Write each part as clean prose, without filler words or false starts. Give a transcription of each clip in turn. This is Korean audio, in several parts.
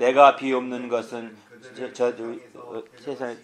내가 비옵는 것은 세상에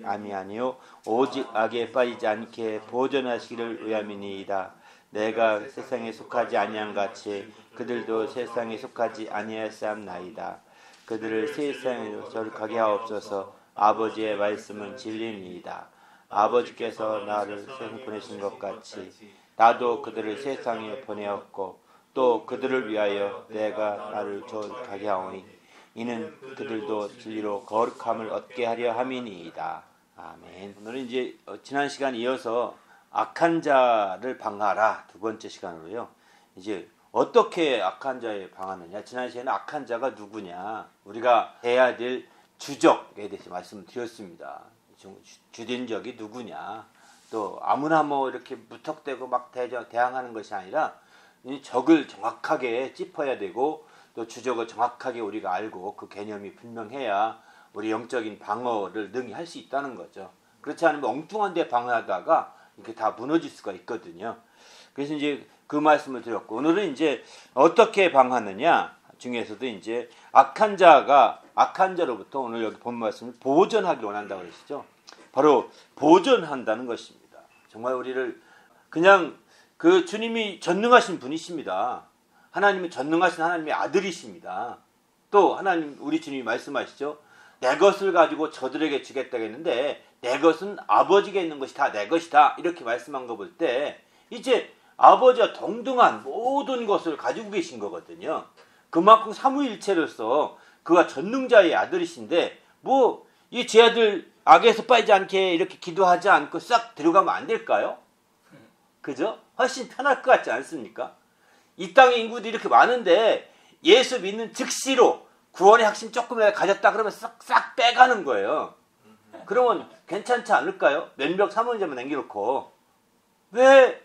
아니요 오직 악에 빠지지 않게 보존하시기를 위함이니이다. 내가 세상에 속하지 아니한 같이 그들도 세상에 속하지 아니하였사옵나이다. 그들을 세상에서 저룩하게 하옵소서. 아버지의 말씀은 진리니이다. 아버지께서 나를 세상에 보내신 것 같이 나도 그들을 세상에 보내었고 또 그들을 위하여 내가 나를 저룩하게 하오니 이는 그들도 진리로 거룩함을 얻게 하려 함이니이다. 아멘. 오늘은 이제 지난 시간 이어서 악한 자를 방하라 두 번째 시간으로요. 이제 어떻게 악한 자에 방하느냐. 지난 시간에 악한 자가 누구냐. 우리가 해야 될 주적에 대해서 말씀드렸습니다. 주된적이 누구냐. 또 아무나 뭐 이렇게 무턱대고 막 대항하는 것이 아니라 이 적을 정확하게 짚어야 되고 또 주적을 정확하게 우리가 알고 그 개념이 분명해야 우리 영적인 방어를 능히 할 수 있다는 거죠. 그렇지 않으면 엉뚱한 데 방어하다가 이렇게 다 무너질 수가 있거든요. 그래서 이제 그 말씀을 드렸고 오늘은 이제 어떻게 방하느냐 중에서도 이제 악한 자로부터 오늘 여기 본 말씀을 보존하기 원한다고 그러시죠. 바로 보존한다는 것입니다. 정말 우리를 그냥 그 주님이 전능하신 분이십니다. 하나님이 전능하신 하나님의 아들이십니다. 또 하나님 우리 주님이 말씀하시죠. 내 것을 가지고 저들에게 주겠다고 했는데 내 것은 아버지께 있는 것이 다 내 것이다. 이렇게 말씀한 거 볼 때 이제 아버지와 동등한 모든 것을 가지고 계신 거거든요. 그만큼 삼위일체로서 그가 전능자의 아들이신데 뭐 이 제 아들 악에서 빠지지 않게 이렇게 기도하지 않고 싹 들어가면 안 될까요? 그죠? 훨씬 편할 것 같지 않습니까? 이 땅의 인구도 이렇게 많은데 예수 믿는 즉시로 구원의 확신 조금이라도 가졌다 그러면 싹 빼가는 거예요. 그러면 괜찮지 않을까요? 몇몇 사모님자만 남겨놓고 왜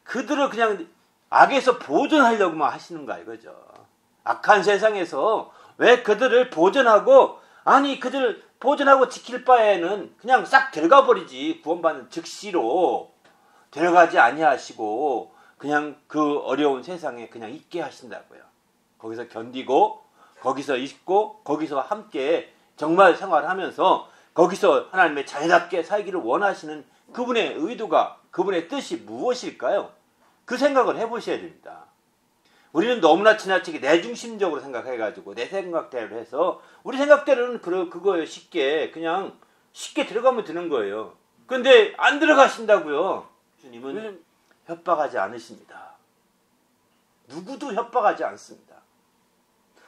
그들을 그냥 악에서 보존하려고만 하시는가 이거죠. 악한 세상에서 왜 그들을 보존하고 아니 그들을 보존하고 지킬 바에는 그냥 싹 들어가 버리지. 구원받는 즉시로 데려가지 아니하시고 그냥 그 어려운 세상에 그냥 있게 하신다고요. 거기서 견디고 거기서 있고 거기서 함께 정말 생활하면서 거기서 하나님의 자녀답게 살기를 원하시는 그분의 의도가 그분의 뜻이 무엇일까요? 그 생각을 해보셔야 됩니다. 우리는 너무나 지나치게 내중심적으로 생각해가지고 내 생각대로 해서 우리 생각대로는 그거에 그냥 쉽게 들어가면 되는 거예요. 근데 안 들어가신다고요. 주님은 협박하지 않으십니다. 누구도 협박하지 않습니다.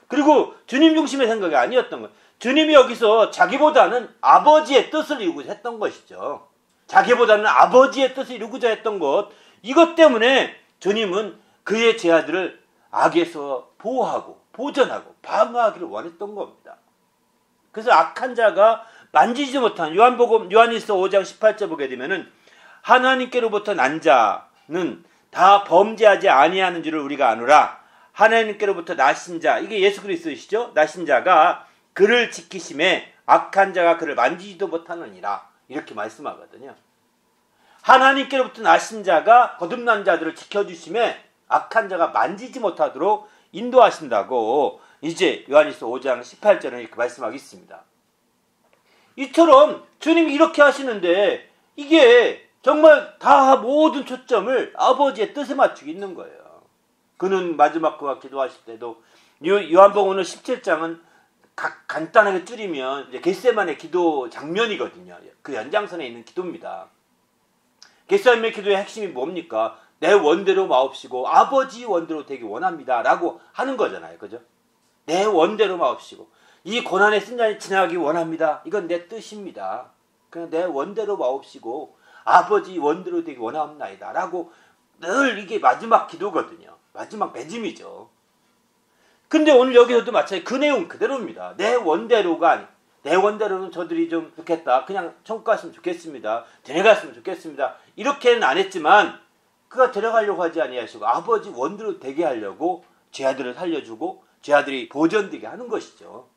그리고 주님 중심의 생각이 아니었던 거예요. 주님이 여기서 자기보다는 아버지의 뜻을 이루고자 했던 것이죠. 자기보다는 아버지의 뜻을 이루고자 했던 것. 이것 때문에 주님은 그의 제 아들을 악에서 보호하고 보전하고 방어하기를 원했던 겁니다. 그래서 악한 자가 만지지 못한 요한일서 5장 18절 보게 되면은 하나님께로부터 난 자는 다 범죄하지 아니하는 줄을 우리가 아노라. 하나님께로부터 나신 자, 이게 예수 그리스도시죠. 나신 자가 그를 지키심에 악한 자가 그를 만지지도 못하느니라. 이렇게 말씀하거든요. 하나님께로부터 나신 자가 거듭난 자들을 지켜주심에 악한 자가 만지지 못하도록 인도하신다고 이제 요한일서 5장 18절에 이렇게 말씀하고 있습니다. 이처럼 주님이 이렇게 하시는데 이게 정말 다 모든 초점을 아버지의 뜻에 맞추고 있는 거예요. 그는 마지막 그가 기도하실 때도 요한복음 17장은 간단하게 줄이면 이제 겟세마네 기도 장면이거든요. 그 연장선에 있는 기도입니다. 겟세마네 기도의 핵심이 뭡니까? 내 원대로 마옵시고 아버지 원대로 되기 원합니다. 라고 하는 거잖아요. 그죠? 내 원대로 마옵시고 이 고난의 순간이 지나가기 원합니다. 이건 내 뜻입니다. 그냥 내 원대로 마옵시고 아버지 원대로 되기 원합니다. 라고 늘 이게 마지막 기도거든요. 마지막 맺음이죠. 근데 오늘 여기서도 마찬가지 그 내용 그대로입니다. 내 원대로가 아니 내 원대로는 저들이 좀 좋겠다. 그냥 천국 갔으면 좋겠습니다. 데려갔으면 좋겠습니다. 이렇게는 안 했지만 그가 데려가려고 하지 아니하시고 아버지 원대로 되게 하려고 제 아들을 살려주고 제 아들이 보존되게 하는 것이죠.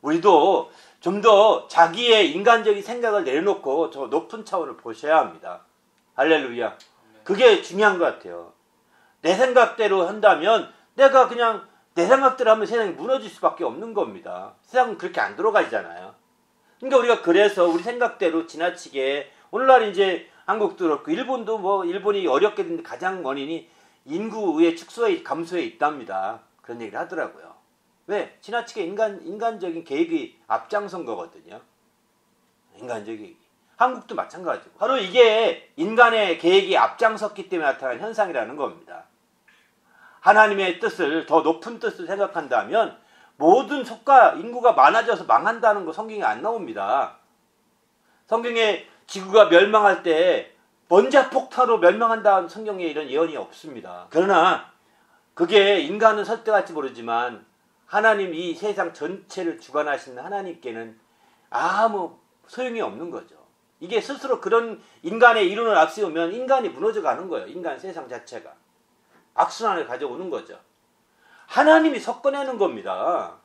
우리도 좀 더 자기의 인간적인 생각을 내려놓고 저 높은 차원을 보셔야 합니다. 할렐루야. 그게 중요한 것 같아요. 내 생각대로 한다면 내가 그냥 내 생각대로 하면 세상이 무너질 수밖에 없는 겁니다. 세상은 그렇게 안 돌아가잖아요. 그러니까 우리가 그래서 우리 생각대로 지나치게 오늘날 이제 한국도 그렇고 일본도 뭐 일본이 어렵게 된 가장 원인이 인구의 축소에 감소에 있답니다. 그런 얘기를 하더라고요. 왜? 지나치게 인간적인 계획이 앞장선 거거든요. 인간적인 계획이. 한국도 마찬가지고. 바로 이게 인간의 계획이 앞장섰기 때문에 나타난 현상이라는 겁니다. 하나님의 뜻을 더 높은 뜻을 생각한다면 모든 속가 인구가 많아져서 망한다는 거 성경에 안 나옵니다. 성경에 지구가 멸망할 때 원자폭탄으로 멸망한다는 성경에 이런 예언이 없습니다. 그러나 그게 인간은 설득할지 모르지만 하나님 이 세상 전체를 주관하시는 하나님께는 아무 소용이 없는 거죠. 이게 스스로 그런 인간의 이론을 앞세우면 인간이 무너져가는 거예요. 인간 세상 자체가. 악순환을 가져오는 거죠. 하나님이 섞어내는 겁니다.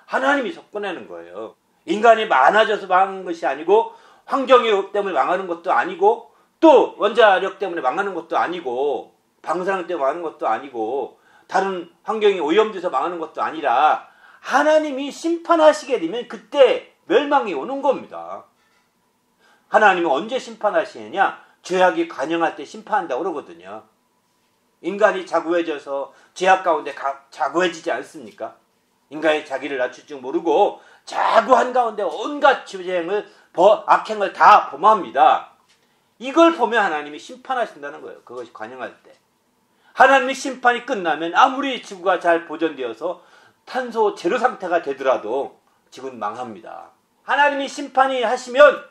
하나님이 섞어내는 거예요. 인간이 많아져서 망하는 것이 아니고 환경오염 때문에 망하는 것도 아니고 또 원자력 때문에 망하는 것도 아니고 방사능 때문에 망하는 것도 아니고 다른 환경이 오염돼서 망하는 것도 아니라 하나님이 심판하시게 되면 그때 멸망이 오는 겁니다. 하나님은 언제 심판하시느냐? 죄악이 관영할 때 심판한다고 그러거든요. 인간이 자고해져서 죄악 가운데 자고해지지 않습니까? 인간이 자기를 낮출 줄 모르고 자고한 가운데 온갖 악행을 다 범합니다. 이걸 보면 하나님이 심판하신다는 거예요. 그것이 관영할 때. 하나님의 심판이 끝나면 아무리 지구가 잘 보존되어서 탄소 제로 상태가 되더라도 지구는 망합니다. 하나님이 심판이 하시면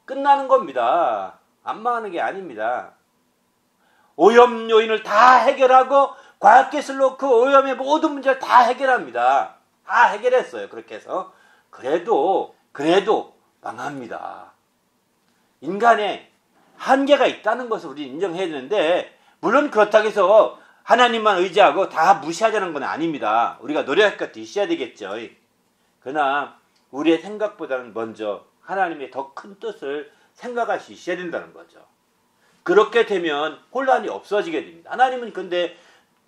끝나는 겁니다. 안 망하는 게 아닙니다. 오염 요인을 다 해결하고 과학기술로 그 오염의 모든 문제를 다 해결합니다. 다 해결했어요. 그렇게 해서. 그래도 망합니다. 인간의 한계가 있다는 것을 우리 인정해야 되는데 물론 그렇다고 해서 하나님만 의지하고 다 무시하자는 건 아닙니다. 우리가 노력할 것도 있어야 되겠죠. 그러나 우리의 생각보다는 먼저 하나님의 더 큰 뜻을 생각할 수 있어야 된다는 거죠. 그렇게 되면 혼란이 없어지게 됩니다. 하나님은 근데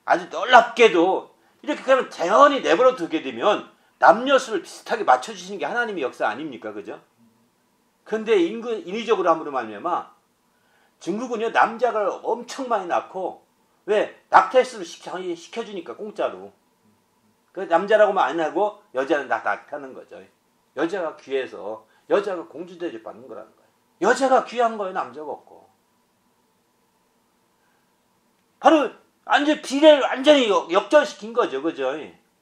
아주 놀랍게도 이렇게 그냥 자연히 내버려 두게 되면 남녀수를 비슷하게 맞춰주시는 게 하나님의 역사 아닙니까? 그죠? 근데 인위적으로 함으로 말미암아 중국은요 남자를 엄청 많이 낳고 왜? 낙태수를 시켜주니까 공짜로. 그 남자라고만 안 하고 여자는 다 낙타는 거죠. 여자가 귀해서 여자가 공주 대접 받는 거라는 거예요. 여자가 귀한 거예요. 남자가 없고. 바로 비례를 완전히 역전시킨 거죠. 그죠?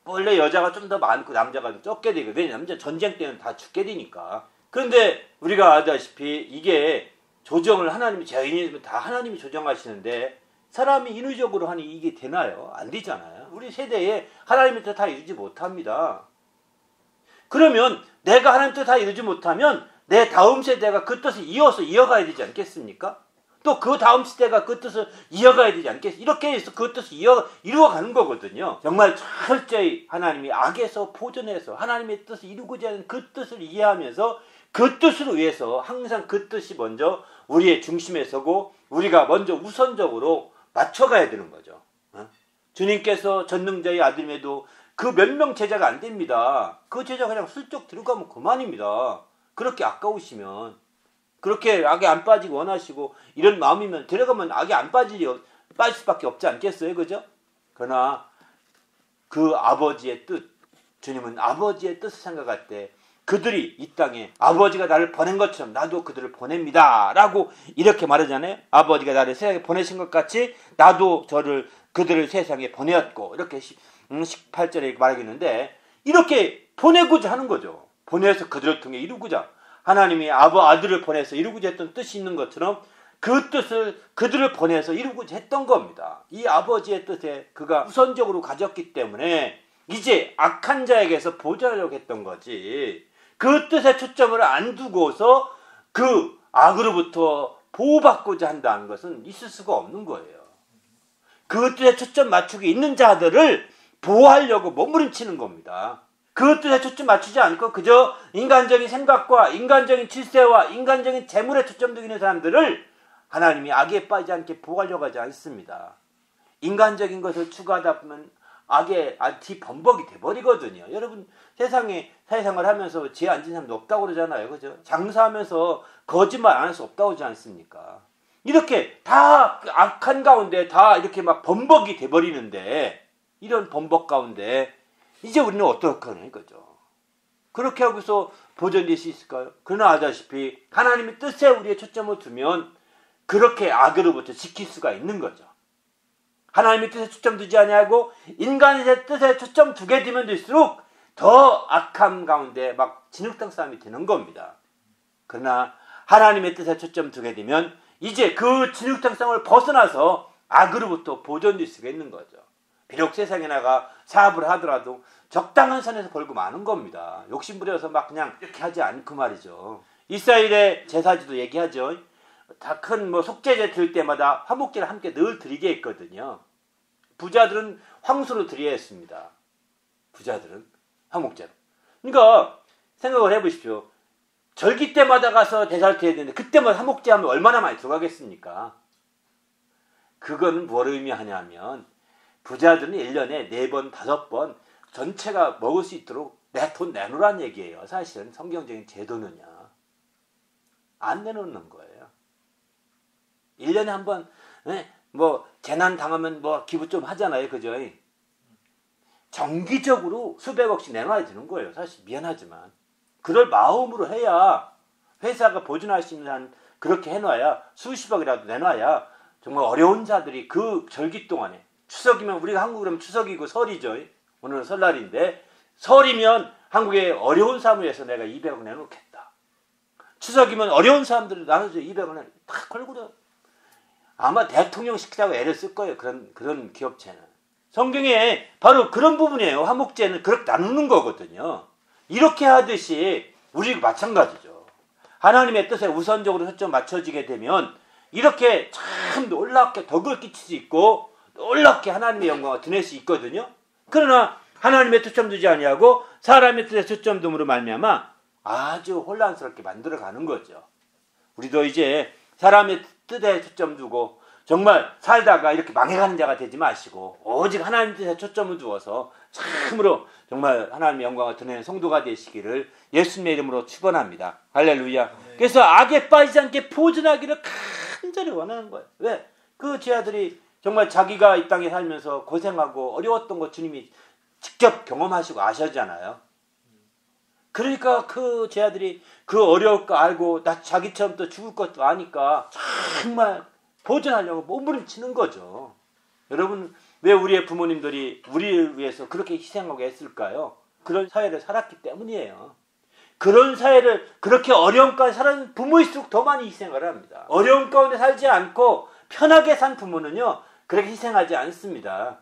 원래 여자가 좀 더 많고 남자가 좀 적게 되고 남자 전쟁 때는 다 죽게 되니까. 그런데 우리가 아다시피 이게 조정을 하나님이 죄인이면 다 하나님이 조정하시는데 사람이 인위적으로 하니 이게 되나요? 안 되잖아요. 우리 세대에 하나님의 뜻 다 이루지 못합니다. 그러면 내가 하나님의 뜻 다 이루지 못하면 내 다음 세대가 그 뜻을 이어가야 되지 않겠습니까? 또 그 다음 세대가 그 뜻을 이어가야 되지 않겠습니까? 이렇게 해서 그 뜻을 이루어가는 거거든요. 정말 철저히 하나님이 악에서 보존해서 하나님의 뜻을 이루고자 하는 그 뜻을 이해하면서 그 뜻을 위해서 항상 그 뜻이 먼저 우리의 중심에 서고 우리가 먼저 우선적으로 맞춰가야 되는 거죠. 주님께서 전능자의 아들임에도 그 몇 명 제자가 안 됩니다. 그 제자 그냥 슬쩍 들어가면 그만입니다. 그렇게 아까우시면 그렇게 악에 안 빠지고 원하시고 이런 마음이면 들어가면 악에 안 빠질 수밖에 없지 않겠어요? 그죠? 그러나 그 아버지의 뜻, 주님은 아버지의 뜻을 생각할 때 그들이 이 땅에 아버지가 나를 보낸 것처럼 나도 그들을 보냅니다. 라고 이렇게 말하잖아요. 아버지가 나를 세상에 보내신 것 같이 나도 그들을 세상에 보내었고 이렇게 18절에 말하겠는데 이렇게 보내고자 하는 거죠. 보내서 그들을 통해 이루고자 하나님이 아들을 보내서 이루고자 했던 뜻이 있는 것처럼 그 뜻을 그들을 보내서 이루고자 했던 겁니다. 이 아버지의 뜻에 그가 우선적으로 가졌기 때문에 이제 악한 자에게서 보존하려고 했던 거지 그 뜻에 초점을 안 두고서 그 악으로부터 보호받고자 한다는 것은 있을 수가 없는 거예요. 그 뜻에 초점 맞추기 있는 자들을 보호하려고 몸부림치는 겁니다. 그 뜻에 초점 맞추지 않고 그저 인간적인 생각과 인간적인 질서와 인간적인 재물에 초점 두고 있는 사람들을 하나님이 악에 빠지지 않게 보호하려고 하지 않습니다. 인간적인 것을 추구하다 보면 악의 뒤범벅이 돼버리거든요. 여러분 세상에 사회생활 하면서 지혜 안 지는 사람도 없다고 그러잖아요. 그죠? 장사하면서 거짓말 안 할 수 없다고 그러지 않습니까? 이렇게 다 악한 가운데 다 이렇게 막 범벅이 돼버리는데 이런 범벅 가운데 이제 우리는 어떻게 하는 거죠? 그렇게 하고서 보존될 수 있을까요? 그러나 아다시피 하나님의 뜻에 우리의 초점을 두면 그렇게 악으로부터 지킬 수가 있는 거죠. 하나님의 뜻에 초점 두지 아니하고 인간의 뜻에 초점 두게 되면 될수록 더 악함 가운데 막 진흙탕 싸움이 되는 겁니다. 그러나 하나님의 뜻에 초점 두게 되면 이제 그 진흙탕 싸움을 벗어나서 악으로부터 보존될 수가 있는 거죠. 비록 세상에 나가 사업을 하더라도 적당한 선에서 걸고 마는 겁니다. 욕심부려서 막 그냥 이렇게 하지 않고 말이죠. 이스라엘의 제사지도 얘기하죠. 다 큰 속죄제 드릴 때마다 화목제를 함께 늘 드리게 했거든요. 부자들은 황소로 드려야 했습니다. 부자들은 화목제로. 그러니까 생각을 해보십시오. 절기 때마다 가서 제사를 드려야 되는데 그때마다 화목제 하면 얼마나 많이 들어가겠습니까? 그건 뭘 의미하냐면 부자들은 1년에 4번, 5번 전체가 먹을 수 있도록 내 돈 내놓으란 얘기예요. 사실은 성경적인 제도는요. 안 내놓는 거예요. 1년에 한 번 재난 당하면 기부 좀 하잖아요. 그죠? 정기적으로 수백억씩 내놔야 되는 거예요. 사실 미안하지만. 그럴 마음으로 해야 회사가 보존할 수 있는 한 그렇게 해놔야 수십억이라도 내놔야 정말 어려운 자들이 그 절기 동안에 추석이면 우리가 한국으로는 추석이고 설이죠. 오늘은 설날인데 설이면 한국의 어려운 사람을 위해서 내가 200억 내놓겠다. 추석이면 어려운 사람들을 나눠서 200억 다 걸고 아마 대통령 시키자고 애를 쓸 거예요. 그런 기업체는. 성경에 바로 그런 부분이에요. 화목제는 그렇게 나누는 거거든요. 이렇게 하듯이 우리도 마찬가지죠. 하나님의 뜻에 우선적으로 초점 맞춰지게 되면 이렇게 참 놀랍게 덕을 끼칠 수 있고 놀랍게 하나님의 영광을 드낼 수 있거든요. 그러나 하나님의 초점 두지 아니하고 사람의 뜻에 초점 둠으로 말미암아 아주 혼란스럽게 만들어가는 거죠. 우리도 이제 사람의 뜻에 초점 두고 정말 살다가 이렇게 망해가는 자가 되지 마시고 오직 하나님 뜻에 초점을 두어서 참으로 정말 하나님의 영광을 드러내는 성도가 되시기를 예수님의 이름으로 축원합니다. 할렐루야. 네. 그래서 악에 빠지지 않게 보존하기를 간절히 원하는 거예요. 왜? 그 제자들이 정말 자기가 이 땅에 살면서 고생하고 어려웠던 거 주님이 직접 경험하시고 아셨잖아요. 그러니까 그 제자들이 그 어려울 거 알고 나 자기처럼 또 죽을 것도 아니까 정말 보존하려고 몸부림치는 거죠. 여러분 왜 우리의 부모님들이 우리를 위해서 그렇게 희생하고 애쓸까요? 그런 사회를 살았기 때문이에요. 그런 사회를 그렇게 어려운 가운데 살아는 부모일수록 더 많이 희생을 합니다. 어려운 가운데 살지 않고 편하게 산 부모는요 그렇게 희생하지 않습니다.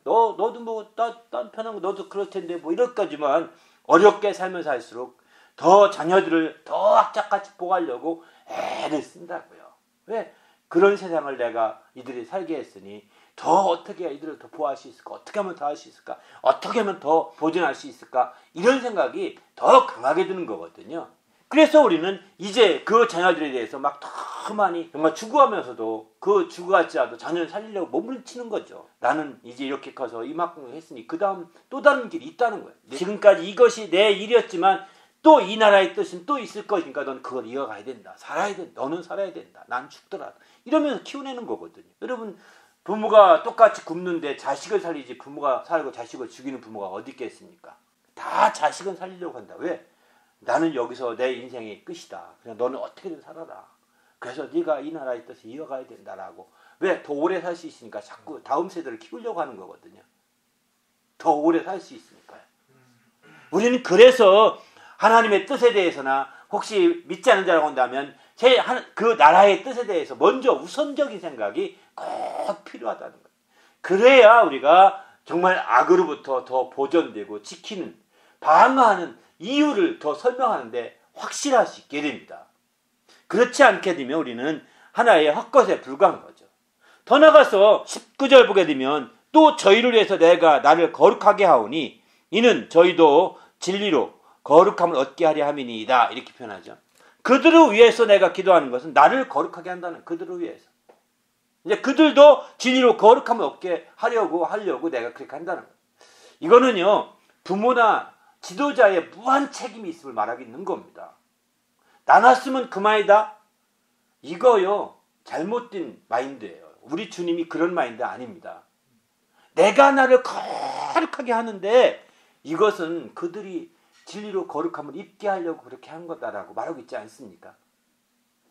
너도 난 편한 거 너도 그럴 텐데 이럴 거지만 어렵게 살면서 할수록 더 자녀들을 더 악착같이 보호하려고 애를 쓴다고요. 왜? 그런 세상을 내가 이들이 살게 했으니 더 어떻게 이들을 더 보호할 수 있을까? 어떻게 하면 더 할 수 있을까? 어떻게 하면 더 보존할 수 있을까? 이런 생각이 더 강하게 드는 거거든요. 그래서 우리는 이제 그 자녀들에 대해서 막 더 많이 정말 추구하면서도 그 추구할지라도 자녀를 살리려고 몸부림치는 거죠. 나는 이제 이렇게 커서 이만큼 했으니 그 다음 또 다른 길이 있다는 거예요. 지금까지 이것이 내 일이었지만 또 이 나라의 뜻은 또 있을 것이니까 넌 그걸 이어가야 된다. 살아야 된다. 너는 살아야 된다. 난 죽더라도. 이러면서 키워내는 거거든요. 여러분 부모가 똑같이 굶는데 자식을 살리지 부모가 살고 자식을 죽이는 부모가 어디 있겠습니까? 다 자식은 살리려고 한다. 왜? 나는 여기서 내 인생의 끝이다. 그냥 너는 어떻게든 살아라. 그래서 네가 이 나라의 뜻을 이어가야 된다라고. 왜? 더 오래 살 수 있으니까 자꾸 다음 세대를 키우려고 하는 거거든요. 더 오래 살 수 있으니까요. 우리는 그래서 하나님의 뜻에 대해서나 혹시 믿지 않는 자라고 한다면 그 나라의 뜻에 대해서 먼저 우선적인 생각이 꼭 필요하다는 거예요. 그래야 우리가 정말 악으로부터 더 보존되고 지키는 방어하는 이유를 더 설명하는데 확실할 수 있게 됩니다. 그렇지 않게 되면 우리는 하나의 헛것에 불과한 거죠. 더 나가서 19절 보게 되면 또 저희를 위해서 내가 나를 거룩하게 하오니 이는 저희도 진리로 거룩함을 얻게 하려 함이니이다. 이렇게 표현하죠. 그들을 위해서 내가 기도하는 것은 나를 거룩하게 한다는 그들을 위해서. 이제 그들도 진리로 거룩함을 얻게 하려고 내가 그렇게 한다는 거예요. 이거는요, 부모나 지도자의 무한 책임이 있음을 말하고 있는 겁니다. 나눴으면 그만이다. 이거요, 잘못된 마인드예요. 우리 주님이 그런 마인드 아닙니다. 내가 나를 거룩하게 하는데 이것은 그들이 진리로 거룩함을 입게 하려고 그렇게 한 거다라고 말하고 있지 않습니까?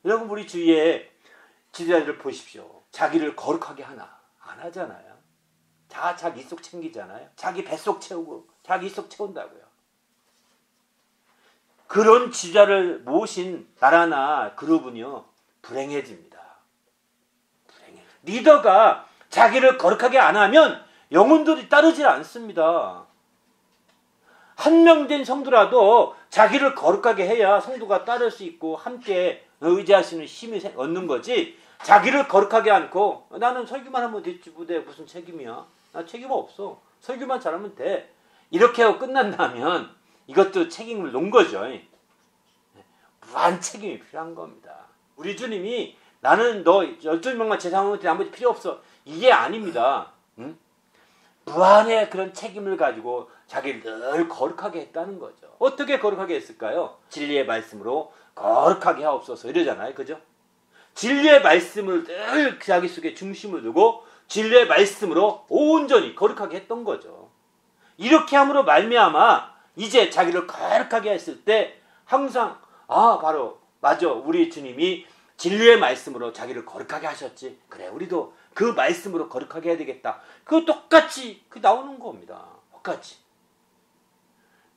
여러분, 우리 주위에 지도자들을 보십시오. 자기를 거룩하게 하나? 안 하잖아요. 자기 속 챙기잖아요. 자기 뱃속 채우고 자기 속 채운다고요. 그런 지도자를 모신 나라나 그룹은요, 불행해집니다. 리더가 자기를 거룩하게 안 하면 영혼들이 따르질 않습니다. 한명된 성도라도 자기를 거룩하게 해야 성도가 따를 수 있고 함께 의지할 수 있는 힘이 얻는 거지, 자기를 거룩하게 않고 나는 설교만 하면 됐지 무대 무슨 책임이야, 나 책임 없어, 설교만 잘하면 돼, 이렇게 하고 끝난다면 이것도 책임을 놓은 거죠. 무한 책임이 필요한 겁니다. 우리 주님이 나는 너 12명만 제사하면 나머지 필요 없어, 이게 아닙니다. 응? 무한의 그런 책임을 가지고 자기를 늘 거룩하게 했다는 거죠. 어떻게 거룩하게 했을까요? 진리의 말씀으로 거룩하게 하옵소서 이러잖아요. 그죠? 진리의 말씀을 늘 자기 속에 중심을 두고 진리의 말씀으로 온전히 거룩하게 했던 거죠. 이렇게 함으로 말미암아 이제 자기를 거룩하게 했을 때 항상 바로 맞아, 우리 주님이 진리의 말씀으로 자기를 거룩하게 하셨지, 그래 우리도 그 말씀으로 거룩하게 해야 되겠다, 그거 똑같이 나오는 겁니다. 똑같이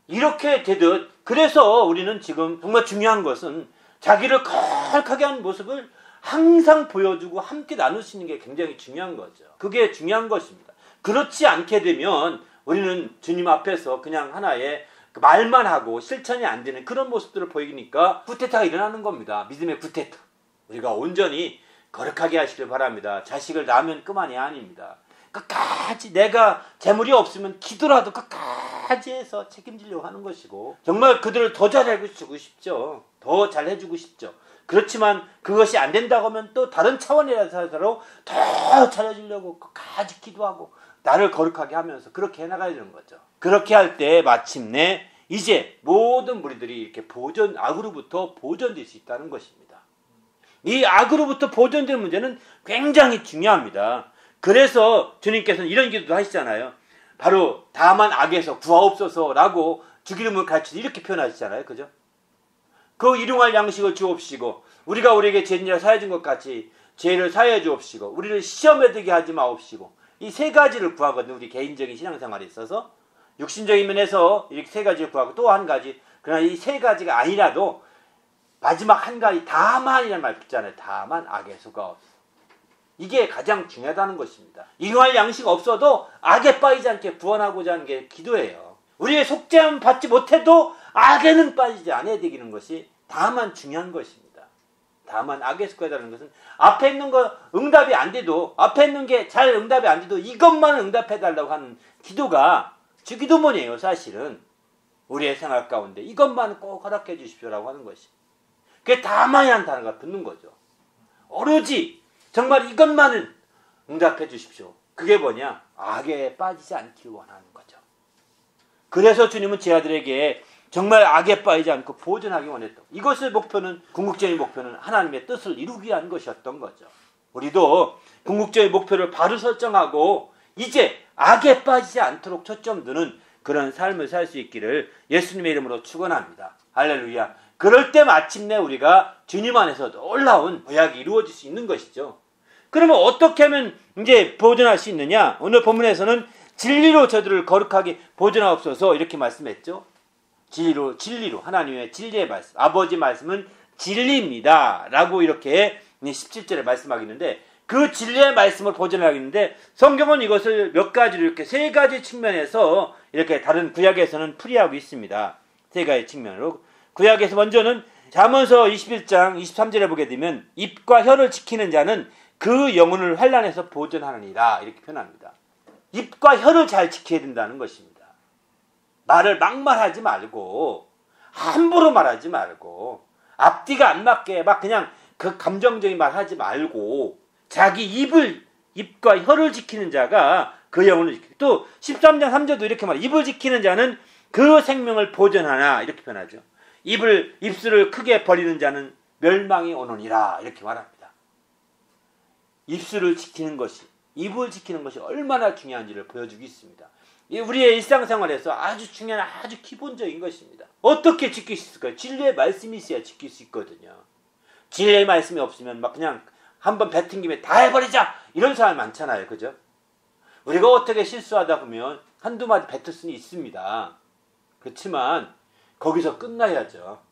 이렇게 되듯, 그래서 우리는 지금 정말 중요한 것은 자기를 거룩하게 하는 모습을 항상 보여주고 함께 나누시는 게 굉장히 중요한 거죠. 그게 중요한 것입니다. 그렇지 않게 되면 우리는 주님 앞에서 그냥 하나의 말만 하고 실천이 안 되는 그런 모습들을 보이니까 구테타가 일어나는 겁니다. 믿음의 구테타. 우리가 온전히 거룩하게 하시길 바랍니다. 자식을 낳으면 그만이 아닙니다. 끝까지 내가 재물이 없으면 기도라도 끝까지 해서 책임지려고 하는 것이고, 정말 그들을 더 잘해주고 싶죠. 더 잘해주고 싶죠. 그렇지만 그것이 안 된다고 하면 또 다른 차원이라서 더 잘해주려고 끝까지 기도하고 나를 거룩하게 하면서 그렇게 해나가야 되는 거죠. 그렇게 할 때 마침내 이제 모든 무리들이 이렇게 악으로부터 보존될 수 있다는 것입니다. 이 악으로부터 보존되는 문제는 굉장히 중요합니다. 그래서 주님께서는 이런 기도도 하시잖아요. 바로 다만 악에서 구하옵소서라고 주기름을 가르치듯 이렇게 표현하시잖아요. 그죠? 그 일용할 양식을 주옵시고 우리가 우리에게 죄인이라 사해 준 것 같이 죄를 사해 주옵시고 우리를 시험에 들게 하지 마옵시고, 이 세 가지를 구하거든요. 우리 개인적인 신앙생활에 있어서 육신적인 면에서 이렇게 세 가지를 구하고 또 한 가지, 그러나 이 세 가지가 아니라도 마지막 한 가지 다만이라는 말 붙잖아요. 다만 악에서 구하옵소서. 이게 가장 중요하다는 것입니다. 일용할 양식 없어도 악에 빠지지 않게 구원하고자 하는 게 기도예요. 우리의 속죄함 받지 못해도 악에는 빠지지 않아야 되는 것이 다만 중요한 것입니다. 다만 악에서 구하자는 것은 앞에 있는 거 응답이 안 돼도, 앞에 있는 게 잘 응답이 안 돼도 이것만 응답해달라고 하는 기도가 주기도문이에요. 사실은 우리의 생활 가운데 이것만 꼭 허락해 주십시오라고 하는 것이, 그게 다만이라는 단어가 붙는 거죠. 오로지 정말 이것만은 응답해 주십시오. 그게 뭐냐? 악에 빠지지 않기를 원하는 거죠. 그래서 주님은 제 아들에게 정말 악에 빠지지 않고 보존하기 원했던, 이것의 목표는, 궁극적인 목표는 하나님의 뜻을 이루기 위한 것이었던 거죠. 우리도 궁극적인 목표를 바로 설정하고 이제 악에 빠지지 않도록 초점 두는 그런 삶을 살 수 있기를 예수님의 이름으로 축원합니다. 할렐루야. 그럴 때 마침내 우리가 주님 안에서 놀라운 구약이 이루어질 수 있는 것이죠. 그러면 어떻게 하면 이제 보존할 수 있느냐? 오늘 본문에서는 진리로 저들을 거룩하게 보존하옵소서 이렇게 말씀했죠. 진리로 하나님의 진리의 말씀, 아버지 말씀은 진리입니다 라고 이렇게 17절에 말씀하겠는데, 그 진리의 말씀을 보존하겠는데 성경은 이것을 몇 가지로 이렇게 세 가지 측면에서 이렇게 다른 구약에서는 풀이하고 있습니다. 세 가지 측면으로. 구약에서 먼저는 잠언서 21장 23절에 보게 되면 입과 혀를 지키는 자는 그 영혼을 환난에서 보존하느니라 이렇게 표현합니다. 입과 혀를 잘 지켜야 된다는 것입니다. 말을 막말하지 말고, 함부로 말하지 말고, 앞뒤가 안 맞게 막 그냥 그 감정적인 말 하지 말고, 자기 입과 혀를 지키는 자가 그 영혼을 지키고, 또 13장 3절도 이렇게 말해요. 입을 지키는 자는 그 생명을 보존하나, 이렇게 표현하죠. 입술을 크게 벌리는 자는 멸망이 오느니라, 이렇게 말합니다. 입술을 지키는 것이, 입을 지키는 것이 얼마나 중요한지를 보여주고 있습니다. 우리의 일상생활에서 아주 중요한, 아주 기본적인 것입니다. 어떻게 지킬 수 있을까요? 진리의 말씀이 있어야 지킬 수 있거든요. 진리의 말씀이 없으면 막 그냥 한번 뱉은 김에 다 해버리자, 이런 사람 많잖아요. 그죠? 우리가 어떻게 실수하다 보면 한두 마디 뱉을 수는 있습니다. 그렇지만 거기서 끝나야죠.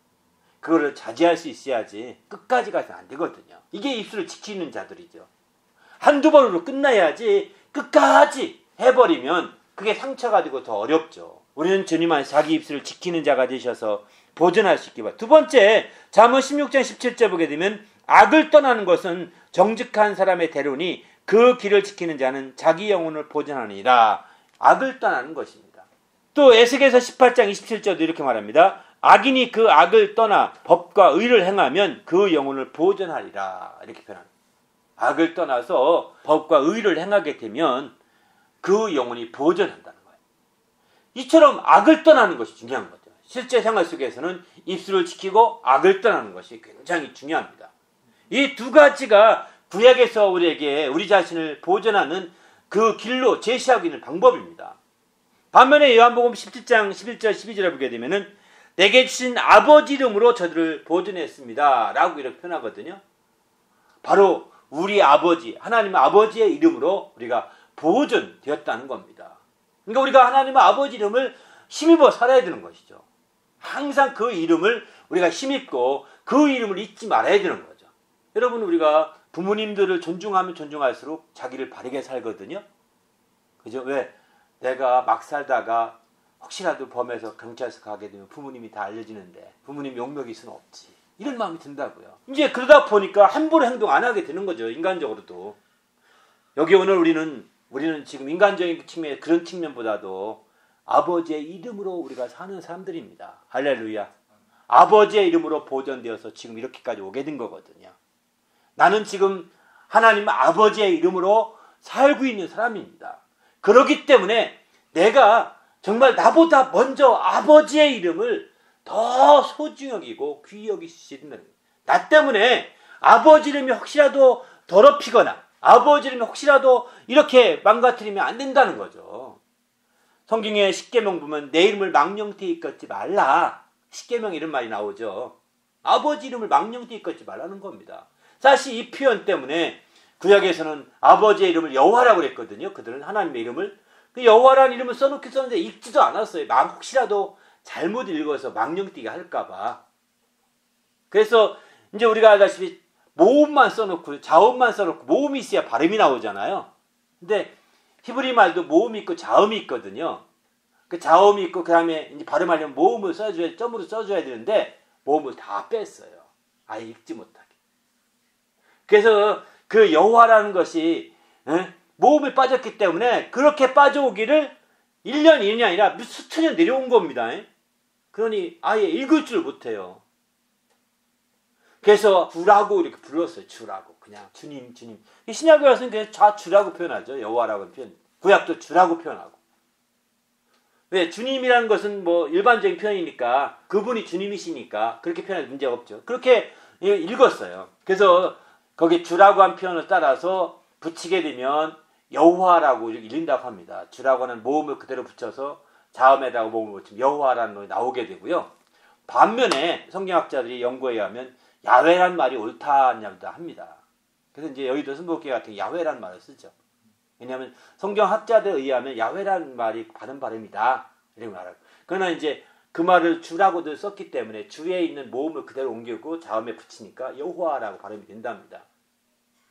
그거를 자제할 수 있어야지 끝까지 가서는 안 되거든요. 이게 입술을 지키는 자들이죠. 한두 번으로 끝나야지 끝까지 해버리면 그게 상처가 되고 더 어렵죠. 우리는 주님 안에서 자기 입술을 지키는 자가 되셔서 보존할 수 있기 바랍니다. 두 번째, 잠언 16장 17절 보게 되면 악을 떠나는 것은 정직한 사람의 대로니 그 길을 지키는 자는 자기 영혼을 보존하니라. 악을 떠나는 것입니다. 또 에스겔서 18장 27절도 이렇게 말합니다. 악인이 그 악을 떠나 법과 의를 행하면 그 영혼을 보존하리라. 이렇게 표현합니다. 악을 떠나서 법과 의를 행하게 되면 그 영혼이 보존한다는 거예요. 이처럼 악을 떠나는 것이 중요한 거죠. 실제 생활 속에서는 입술을 지키고 악을 떠나는 것이 굉장히 중요합니다. 이 두 가지가 구약에서 우리에게 우리 자신을 보존하는 그 길로 제시하고 있는 방법입니다. 반면에 요한복음 17장 11절 12절에 보게 되면은 내게 주신 아버지 이름으로 저들을 보존했습니다 라고 이렇게 표현하거든요. 바로 우리 아버지, 하나님 아버지의 이름으로 우리가 보존되었다는 겁니다. 그러니까 우리가 하나님 아버지 이름을 힘입어 살아야 되는 것이죠. 항상 그 이름을 우리가 힘입고 그 이름을 잊지 말아야 되는 거죠. 여러분, 우리가 부모님들을 존중하면 존중할수록 자기를 바르게 살거든요. 그죠? 왜? 내가 막 살다가 혹시라도 범해서 경찰서 가게 되면 부모님이 다 알려지는데 부모님 욕먹일 수는 없지. 이런 마음이 든다고요. 이제 그러다 보니까 함부로 행동 안 하게 되는 거죠. 인간적으로도. 여기 오늘 우리는 지금 인간적인 측면, 그런 측면보다도 아버지의 이름으로 우리가 사는 사람들입니다. 할렐루야. 아버지의 이름으로 보존되어서 지금 이렇게까지 오게 된 거거든요. 나는 지금 하나님 아버지의 이름으로 살고 있는 사람입니다. 그렇기 때문에 내가 정말 나보다 먼저 아버지의 이름을 더 소중히 여기고 귀히 여기시는 거예요. 나 때문에 아버지 이름이 혹시라도 더럽히거나 아버지 이름이 혹시라도 이렇게 망가뜨리면 안 된다는 거죠. 성경에 십계명 보면 내 이름을 망령되이 읽지 말라. 십계명 이런 말이 나오죠. 아버지 이름을 망령되이 읽지 말라는 겁니다. 사실 이 표현 때문에 구약에서는 아버지의 이름을 여호와라고 그랬거든요. 그들은 하나님의 이름을. 그 여호와라는 이름을 써놓긴 썼는데 읽지도 않았어요. 혹시라도 잘못 읽어서 망령되게 할까봐. 그래서 이제 우리가 알다시피 모음만 써놓고 자음만 써놓고 모음이 있어야 발음이 나오잖아요. 근데 히브리 말도 모음이 있고 자음이 있거든요. 그 자음이 있고 그 다음에 이제 발음하려면 모음을 써줘야, 점으로 써줘야 되는데 모음을 다 뺐어요. 아예 읽지 못하게. 그래서 그 여호와라는 것이 모음이 빠졌기 때문에 그렇게 빠져오기를 1년, 2년이 아니라 수천 년 내려온 겁니다. 그러니 아예 읽을 줄 못해요. 그래서 주라고 이렇게 불렀어요. 주라고. 그냥 주님. 신약에 와서는 그냥 주라고 표현하죠. 여호와라고 표현. 구약도 주라고 표현하고. 왜? 주님이라는 것은 뭐 일반적인 표현이니까 그분이 주님이시니까 그렇게 표현해도 문제가 없죠. 그렇게 읽었어요. 그래서 거기 주라고 한 표현을 따라서 붙이게 되면 여호와라고 읽는다고 합니다. 주라고 하는 모음을 그대로 붙여서 자음에다가 모음을 붙이면 여호와라는 놈이 나오게 되고요. 반면에 성경학자들이 연구에 의하면 야훼란 말이 옳다냐고 합니다. 그래서 이제 여의도 순복기 같은 야훼란 말을 쓰죠. 왜냐하면 성경학자들에 의하면 야훼란 말이 바른 발음이다 이렇게 말하고. 그러나 이제 그 말을 주라고들 썼기 때문에 주에 있는 모음을 그대로 옮기고 자음에 붙이니까 여호와라고 발음이 된답니다.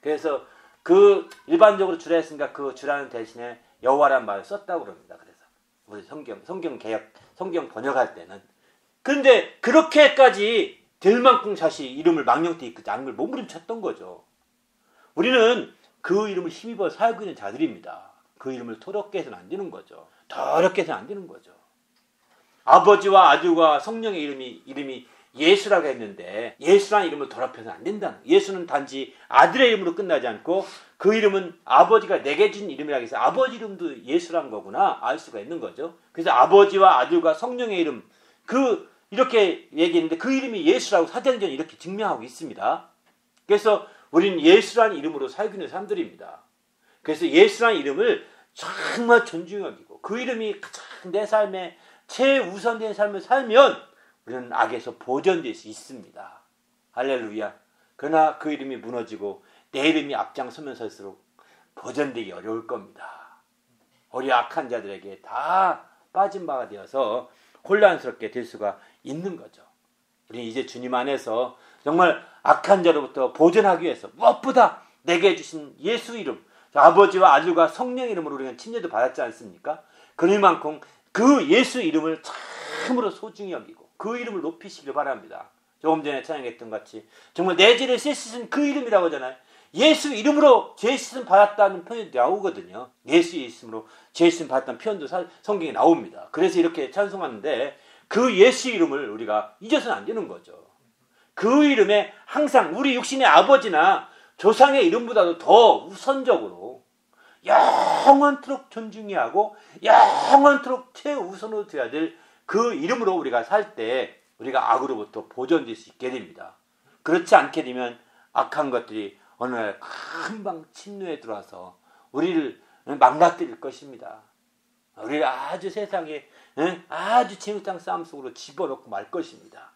그래서 그 일반적으로 주라 했으니까 그 주라는 대신에 여호와란 말을 썼다고 그럽니다. 그래서 우리 성경 개혁, 성경 번역할 때는. 그런데 그렇게까지 될 만큼 사실 이름을 망령되이 읽지 않은 걸 몸부림쳤던 거죠. 우리는 그 이름을 힘입어 살고 있는 자들입니다. 그 이름을 더럽게 해서는 안 되는 거죠. 더럽게 해서는 안 되는 거죠. 아버지와 아들과 성령의 이름이 예수라고 했는데 예수라는 이름을 더럽혀서는 안 된다는 거예요. 예수는 단지 아들의 이름으로 끝나지 않고 그 이름은 아버지가 내게 준 이름이라고 해서 아버지 이름도 예수란 거구나 알 수가 있는 거죠. 그래서 아버지와 아들과 성령의 이름 이렇게 얘기했는데 그 이름이 예수라고 사도행전이 이렇게 증명하고 있습니다. 그래서 우리는 예수라는 이름으로 살고 있는 사람들입니다. 그래서 예수라는 이름을 정말 존중히 여기고 그 이름이 가장 내 삶에 최우선된 삶을 살면 우리는 악에서 보존될 수 있습니다. 할렐루야. 그러나 그 이름이 무너지고 내 이름이 앞장서면서일수록 보존되기 어려울 겁니다. 우리 악한 자들에게 다 빠진 바가 되어서 혼란스럽게 될 수가 있는 거죠. 우리 이제 주님 안에서 정말 악한 자로부터 보존하기 위해서 무엇보다 내게 주신 예수 이름, 아버지와 아들과 성령 이름으로 우리가 침례도 받았지 않습니까? 그럴만큼 그 예수 이름을 참으로 소중히 여기고 그 이름을 높이시길 바랍니다. 조금 전에 찬양했던 같이 정말 내 죄를 씻으신 그 이름이라고 하잖아요. 예수 이름으로 죄 씻음 받았다는 표현이 나오거든요. 예수 이름으로 죄 씻음 받았다는 표현도 성경에 나옵니다. 그래서 이렇게 찬송하는데 그 예수 이름을 우리가 잊어서는 안 되는 거죠. 그 이름에 항상 우리 육신의 아버지나 조상의 이름보다도 더 우선적으로 영원토록 존중해야 하고 영원토록 최우선으로 둬야 될 그 이름으로 우리가 살 때 우리가 악으로부터 보존될 수 있게 됩니다. 그렇지 않게 되면 악한 것들이 어느 날 금방 침노에 들어와서 우리를 망가뜨릴 것입니다. 우리를 아주 세상에 아주 재우장 싸움 속으로 집어넣고 말 것입니다.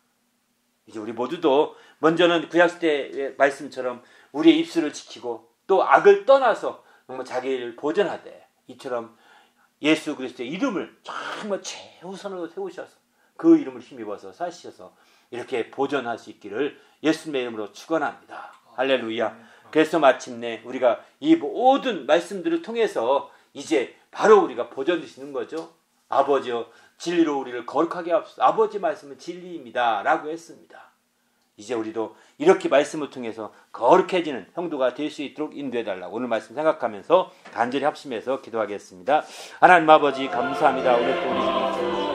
이제 우리 모두도 먼저는 구약시대의 말씀처럼 우리의 입술을 지키고 또 악을 떠나서 정말 자기를 보존하되 이처럼 예수 그리스도의 이름을 정말 최우선으로 세우셔서 그 이름을 힘입어서 사시셔서 이렇게 보존할 수 있기를 예수님의 이름으로 축원합니다. 할렐루야. 그래서 마침내 우리가 이 모든 말씀들을 통해서 이제 바로 우리가 보존되시는 거죠. 아버지여 진리로 우리를 거룩하게 하옵소서. 아버지 말씀은 진리입니다 라고 했습니다. 이제 우리도 이렇게 말씀을 통해서 거룩해지는 형도가 될 수 있도록 인도해달라고 오늘 말씀 생각하면서 간절히 합심해서 기도하겠습니다. 하나님 아버지 감사합니다. 오늘 또 우리